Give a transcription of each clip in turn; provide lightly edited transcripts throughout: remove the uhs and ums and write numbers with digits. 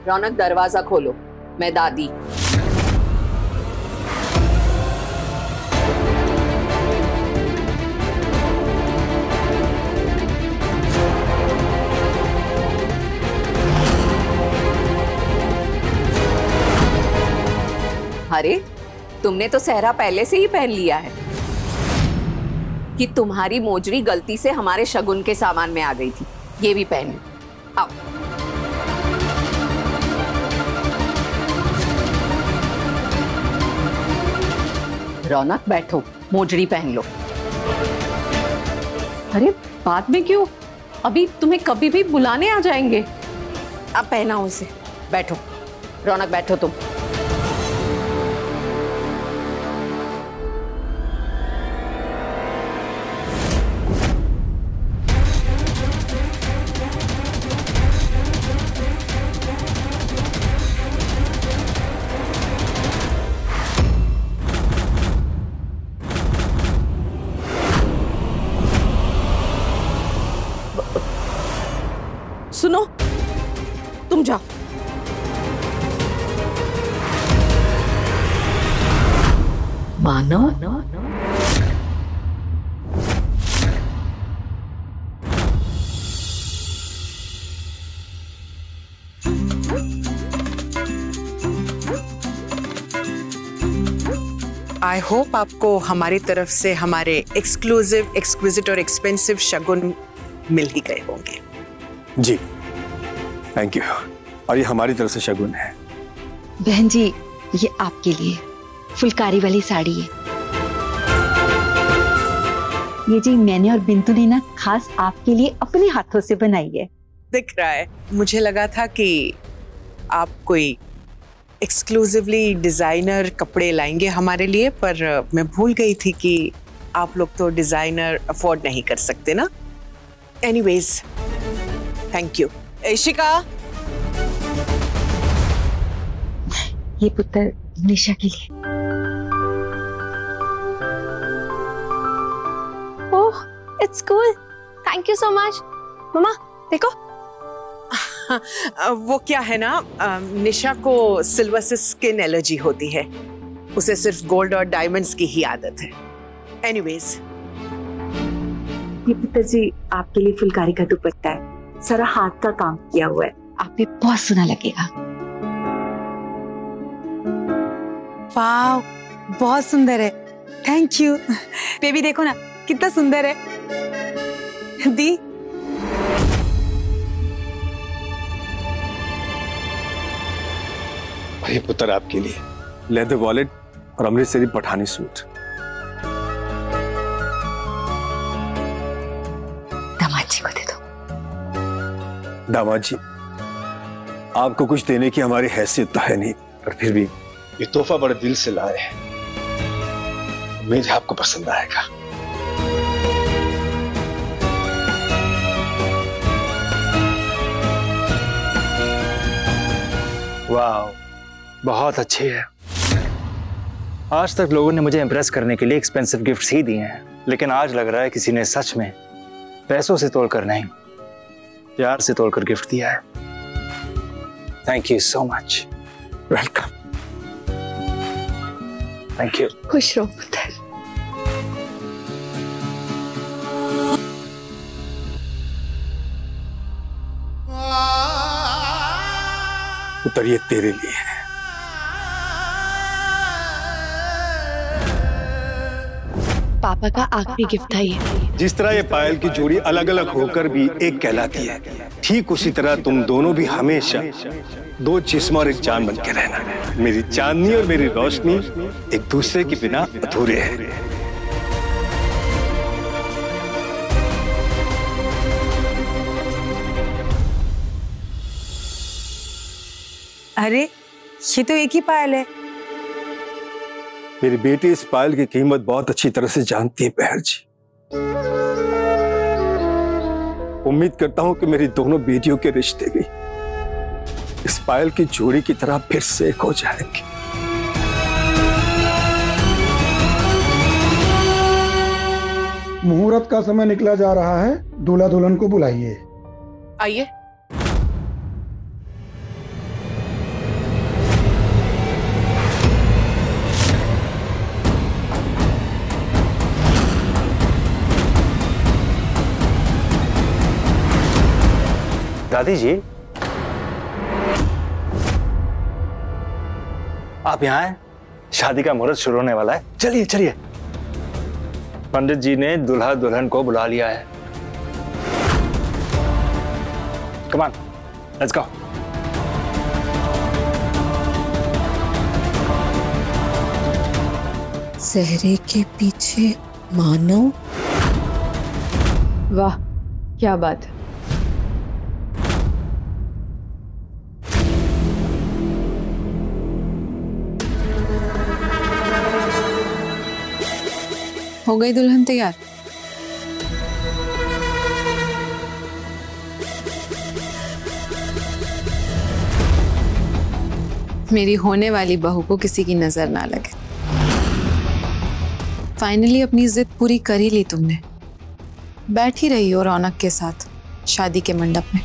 रौनक दरवाजा खोलो, मैं दादी। अरे तुमने तो सहरा पहले से ही पहन लिया है कि तुम्हारी मोजरी गलती से हमारे शगुन के सामान में आ गई थी। ये भी पहन लो, आओ। रौनक बैठो, मोजरी पहन लो। अरे बाद में क्यों, अभी तुम्हें कभी भी बुलाने आ जाएंगे। अब पहनाओ उसे, बैठो। रौनक बैठो तुम। सुनो, तुम जाओ। मानो आई होप आपको हमारी तरफ से हमारे एक्सक्लूसिव, एक्सक्विजिट और एक्सपेंसिव शगुन मिल ही गए होंगे। जी थैंक यू। और ये हमारी तरफ से शगुन है। बहन जी, ये आपके लिए फुलकारी वाली साड़ी है। ये जी मैंने और बिंतु ने ना खास आपके लिए अपने हाथों से बनाई है। दिख रहा है, मुझे लगा था कि आप कोई एक्सक्लूसिवली डिजाइनर कपड़े लाएंगे हमारे लिए, पर मैं भूल गई थी कि आप लोग तो डिजाइनर अफोर्ड नहीं कर सकते ना। Anyways thank you. इशिका, ये पुत्र निशा के लिए। Oh, it's cool, thank you so much. मम्मा देखो। वो क्या है ना, निशा को सिल्वर से स्किन एलर्जी होती है। उसे सिर्फ गोल्ड और डायमंड्स की ही आदत है। एनीवेज, ये पुत्र जी आपके लिए फुलकारी का दुपट्टा है, सारा हाथ का काम किया हुआ है, आप पे बहुत सुना लगेगा। वाव, बहुत सुंदर है, थैंक यू। बेबी देखो ना कितना सुंदर है। दी, ये पुत्र आपके लिए लेदर वॉलेट और अमृतसरी पठानी सूट। दामाद जी को दे दो। दामाद जी, आपको कुछ देने की हमारी हैसियत तो है नहीं, पर फिर भी ये तोहफा बड़े दिल से लाए हैं। उम्मीद है आपको पसंद आएगा। वाह, बहुत अच्छी है। आज तक लोगों ने मुझे इम्प्रेस करने के लिए एक्सपेंसिव गिफ्ट्स ही दिए हैं, लेकिन आज लग रहा है किसी ने सच में पैसों से तोड़कर नहीं, प्यार से तोड़कर गिफ्ट दिया है। Thank you so much. Welcome. Thank you. खुश रहो पुत्र। पुत्र ये तेरे लिए है। पापा का आखिरी गिफ्ट था ये। जिस तरह ये पायल की जोड़ी अलग अलग होकर भी एक कहलाती है, ठीक उसी तरह तुम दोनों भी हमेशा दो जिस्म और एक जान बन के रहना। मेरी चांदनी और मेरी रोशनी एक दूसरे के बिना अधूरे हैं। अरे ये तो एक ही पायल है। मेरी बेटी इस पायल की कीमत बहुत अच्छी तरह से जानती है बहर जी। उम्मीद करता हूं कि मेरी दोनों बेटियों के रिश्ते भी इस पायल की जोड़ी की तरह फिर से एक हो जाएंगे। मुहूर्त का समय निकला जा रहा है, दूल्हा दुल्हन को बुलाइए। आइए। दादी जी, आप यहाँ हैं? शादी का मुहूर्त शुरू होने वाला है, चलिए चलिए। पंडित जी ने दुल्हा दुल्हन को बुला लिया है। Come on, let's go. सेहरे के पीछे मानव। वाह, क्या बात है। हो गई दुल्हन तैयार? मेरी होने वाली बहू को किसी की नजर ना लगे। फाइनली अपनी जिद पूरी कर ही ली तुमने। बैठ ही रही हो रौनक के साथ शादी के मंडप में।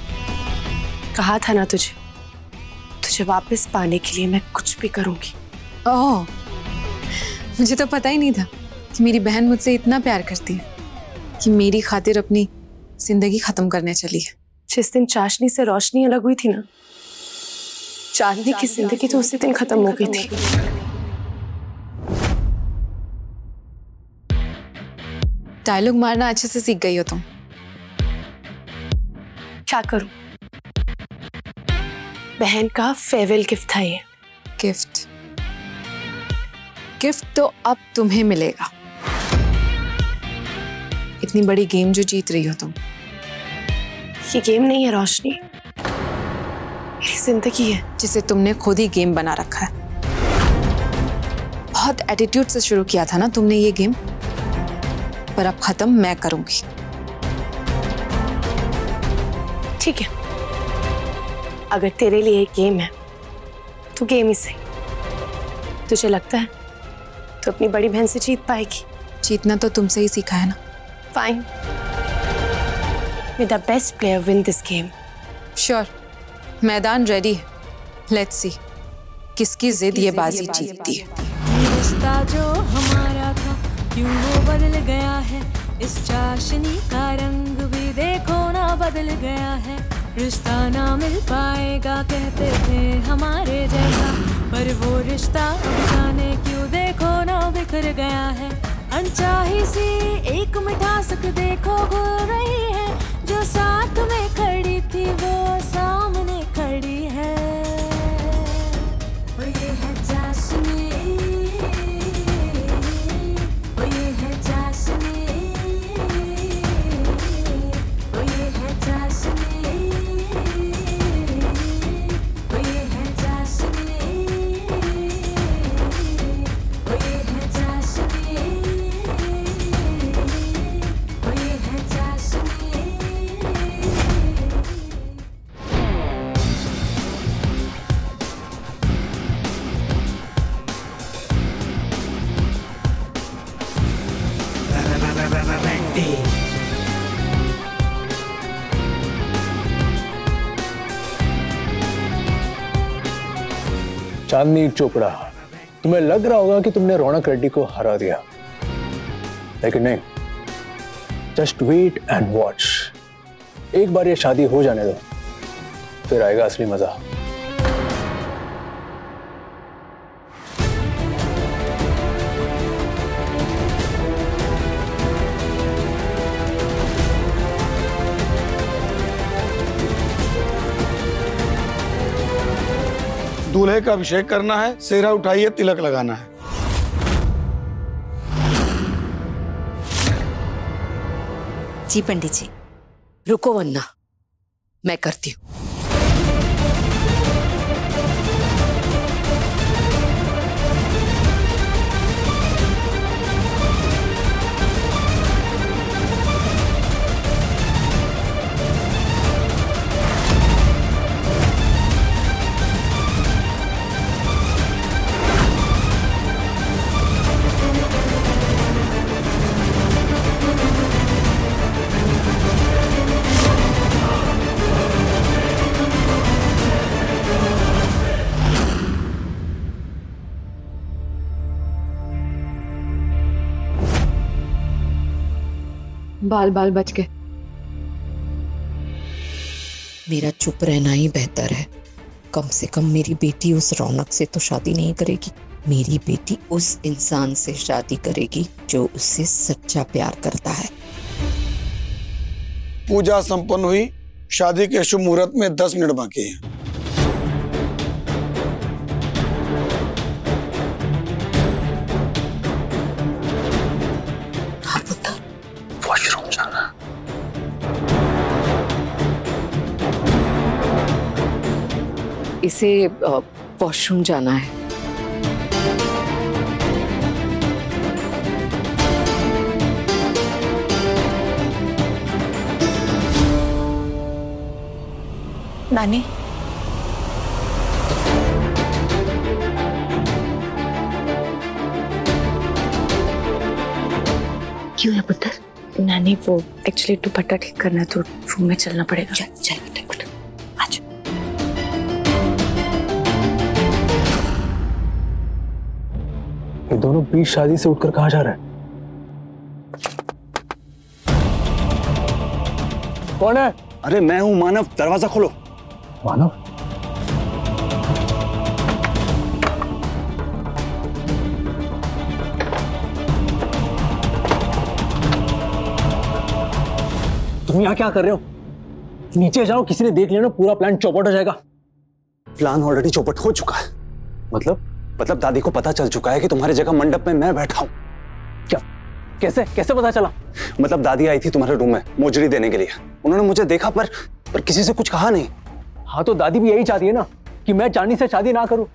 कहा था ना तुझे, तुझे वापस पाने के लिए मैं कुछ भी करूंगी। ओह, मुझे तो पता ही नहीं था कि मेरी बहन मुझसे इतना प्यार करती है कि मेरी खातिर अपनी जिंदगी खत्म करने चली है। जिस दिन चाशनी से रोशनी अलग हुई थी ना, चांदनी की जिंदगी तो उसी दिन खत्म हो गई थी। डायलॉग मारना अच्छे से सीख गई हो तुम। क्या करूं, बहन का फेयरवेल गिफ्ट था ये। गिफ्ट? गिफ्ट तो अब तुम्हें मिलेगा। इतनी बड़ी गेम जो जीत रही हो तुम। ये गेम नहीं है रोशनी, मेरी जिंदगी है जिसे तुमने खुद ही गेम बना रखा है। बहुत एटीट्यूड से शुरू किया था ना तुमने ये गेम, पर अब खत्म मैं करूंगी। ठीक है, अगर तेरे लिए एक गेम है तो गेम ही सही। तुझे लगता है तो अपनी बड़ी बहन से जीत पाएगी? जीतना तो तुमसे ही सीखा है ना। Fine, may the best player win this game. Sure, मैदान रेडी है। लेट्स सी किसकी जिद ये बाजी जीतती है। रिश्ता जो हमारा था क्यों वो बदल गया है, इस चाशनी का रंग भी देखो ना बदल गया है। रिश्ता ना मिल पाएगा कहते थे हमारे जैसा, पर वो रिश्ता अब जाने क्यों देखो ना बिखर गया है। अनचाही सी एक मिठासक देखो घुल रही है, जो साथ में खड़ी थी वो सामने खड़ी है। वो ये है चाशनी, वो ये है चाशनी, वो ये है चाशनी, वो ये है चाशनी, वो ये है चाशनी, वो ये है चाशनी। चांदनी चोपड़ा, तुम्हें लग रहा होगा कि तुमने रौनक रेड्डी को हरा दिया, लेकिन नहीं। Just wait and watch. एक बार ये शादी हो जाने दो, फिर आएगा असली मजा। दूल्हे का अभिषेक करना है, सेहरा उठाइए, तिलक लगाना है। जी पंडित जी, रुको वन्ना, मैं करती हूँ। बाल बाल बच गए। मेरा चुप रहना ही बेहतर है। कम से कम मेरी बेटी उस रौनक से तो शादी नहीं करेगी। मेरी बेटी उस इंसान से शादी करेगी जो उससे सच्चा प्यार करता है। पूजा संपन्न हुई। शादी के शुभ मुहूर्त में 10 मिनट बाकी हैं। वॉशरूम जाना। इसे वॉशरूम जाना है। नानी, क्यों है पुत्र? नानी वो एक्चुअली दुपट्टा ठीक करना है तो रूम में चलना पड़ेगा। चल चल पुत्र, आज ये दोनों बीच शादी से उठकर कहाँ जा रहे हैं? कौन है? अरे मैं हूं मानव, दरवाजा खोलो। मानव? तुम यहाँ क्या कर रहे हो? नीचे जाओ, किसी ने देख लिया ना पूरा प्लान चौपट हो जाएगा। प्लान ऑलरेडी चौपट हो चुका है। मतलब दादी को पता चल चुका है कि तुम्हारी जगह मंडप में मैं बैठा हूं। क्या? कैसे कैसे पता चला? मतलब दादी आई थी तुम्हारे रूम में मोजड़ी देने के लिए। उन्होंने मुझे देखा पर किसी से कुछ कहा नहीं। हाँ तो दादी भी यही चाहती है ना कि मैं चांदनी से शादी ना करूं।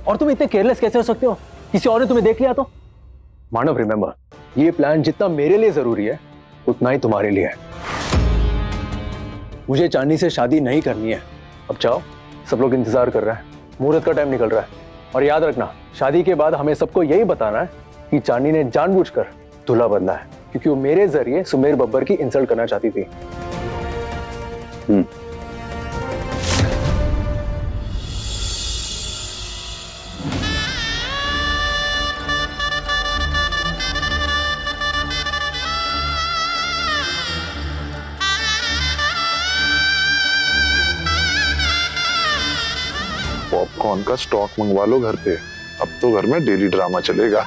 और तुम इतने केयरलेस कैसे हो सकते हो? किसी और ने तुम्हें देख लिया तो? मानव रिमेंबर, ये प्लान जितना मेरे लिए जरूरी है उतना ही तुम्हारे लिए है। मुझे चांदनी से शादी नहीं करनी है। अब जाओ, सब लोग इंतजार कर रहे हैं, मुहूर्त का टाइम निकल रहा है। और याद रखना, शादी के बाद हमें सबको यही बताना है कि चांदनी ने जानबूझकर दूल्हा बदला है क्योंकि वो मेरे जरिए सुमेर बब्बर की इंसल्ट करना चाहती थी। पॉपकॉर्न का स्टॉक मंगवा लो घर पे। अब तो घर में डेली ड्रामा चलेगा।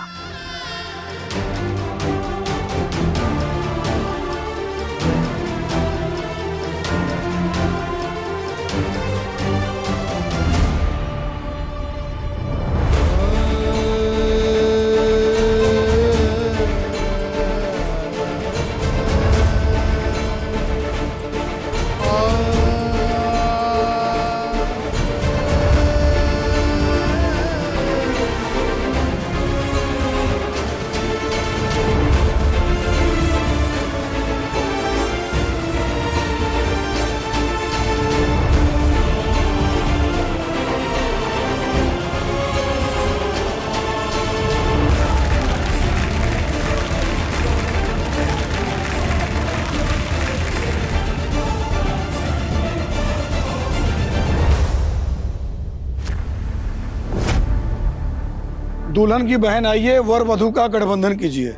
दुल्हन की बहन आइए, वर वधू का गठबंधन कीजिए।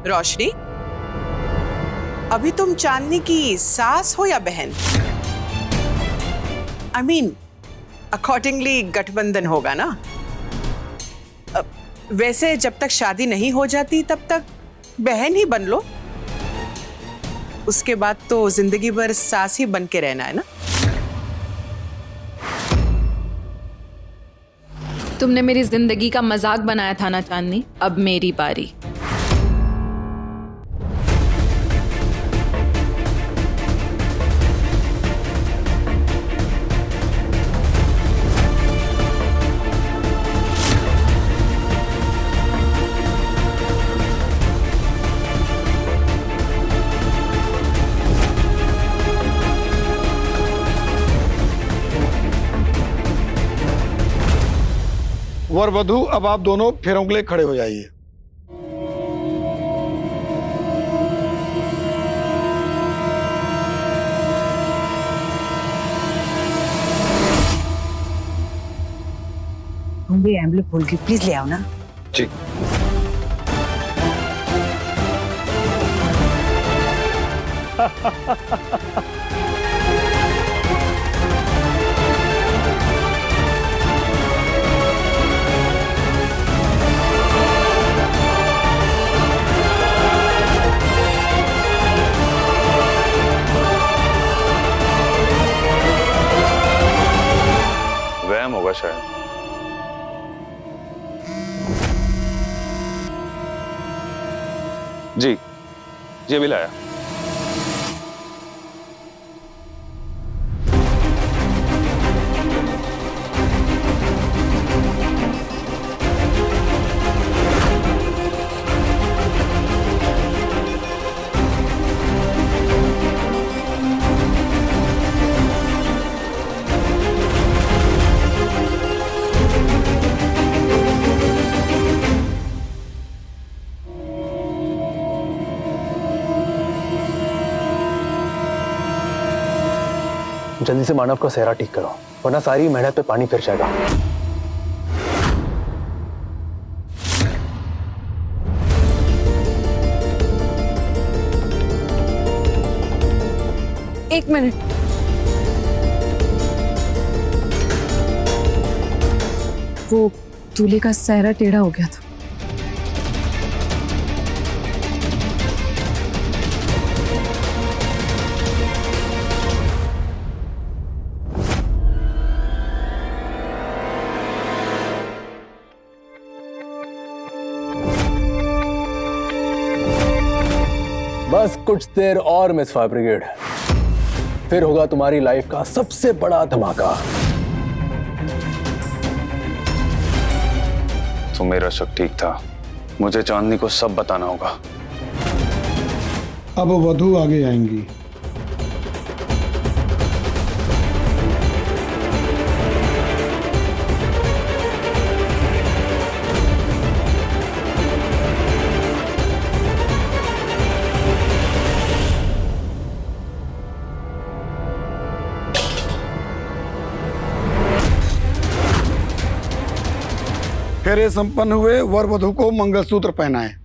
रोशनी, अभी तुम चांदनी की सास हो या बहन? आई मीन अकॉर्डिंगली गठबंधन होगा ना। वैसे जब तक शादी नहीं हो जाती तब तक बहन ही बन लो। उसके बाद तो जिंदगी भर सास ही बन के रहना है ना। तुमने मेरी जिंदगी का मजाक बनाया था ना चांदनी, अब मेरी बारी। वर वधू, अब आप दोनों फेरों के लिए खड़े हो जाइए। हम भी एम्बुलेंस बोल के प्लीज ले आओ ना। जी। वहम होगा शायद। जी जी अभी लाया। जल्दी से मानव का सेहरा ठीक करो, वरना सारी मेहनत पे पानी फिर जाएगा। एक मिनट, वो दूल्हे का सेहरा टेढ़ा हो गया था। बस कुछ देर और मिस फायर ब्रिगेड, फिर होगा तुम्हारी लाइफ का सबसे बड़ा धमाका। तो मेरा शक ठीक था, मुझे चांदनी को सब बताना होगा। अब वधू आगे आएंगी। फेरे संपन्न हुए, वर वधू को मंगलसूत्र पहनाए।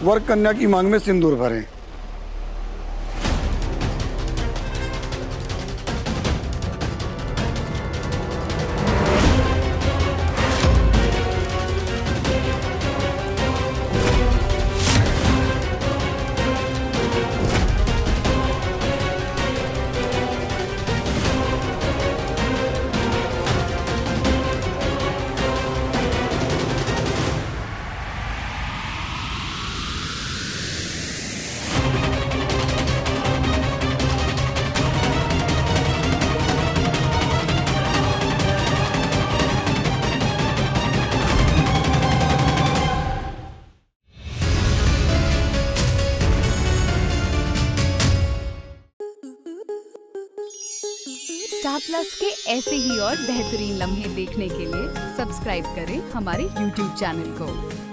वर कन्या की मांग में सिंदूर भरें। स्टार प्लस के ऐसे ही और बेहतरीन लम्हे देखने के लिए सब्सक्राइब करें हमारे YouTube चैनल को।